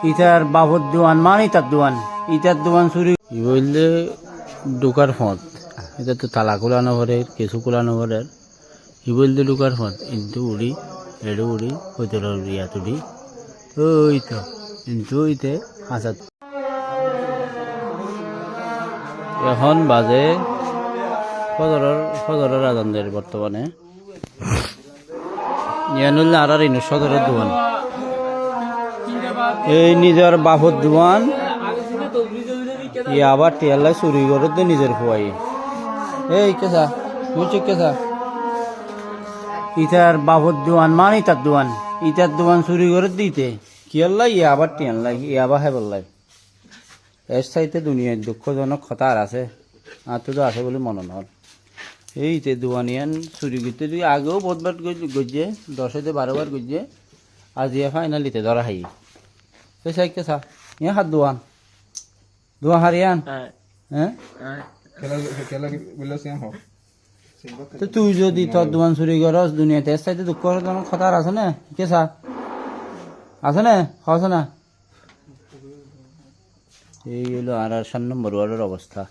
ইটার বাবর দোয়ান মান ইটার দোয়ান চুরি বললে ঢোকার ফত এটা তো তালা খোলানো ঘরে কিছু খোলানো ঘরের ই বললে ঢোকার ফত কিন্তু উড়ি এড়ে উড়ি হইতে ইয়াত উড়ি ওই তো কিন্তু ওইতে হাসাত এখন বাজে সদরের আজানদের বর্তমানে ইয়ানুল্লা আর ইনু সদরের দোয়ান এই নিজের বাপর দোয়ান ই আবার টিয়াল্লাই চুরি করে তো নিজের খুয়াই এই কেসা বুঝছি কেসা ইটার বাপর দোয়ান মান ইটার দোয়ান চুরি করে দিতে কিয়াল্লাই ই আবার টিয়াল্লাই ই আবার হেবল্লাই এর চাইতে দুনিয়ার দুঃখজনক কথা আর আছে আর তো আছে বলে মনে নয় এইতে দোয়ানিয়ান চুরি করতে তুই আগেও বহুতবার গজে 10-12 বার গজে আজ ইয়া ফাইনালিতে ধরা খাই এই সাইড কেসা ইয়া হাত দোয়ান হারিয়ান হ্যাঁ তো তুই যদি তোর দোয়ান চুরি করস দুনিয়াতে এর চাইতে দুঃখজনক কথা আর আছে না কেসা আছে না হস না এই হলো আর 7 নম্বর ওয়ার্ডের অবস্থা।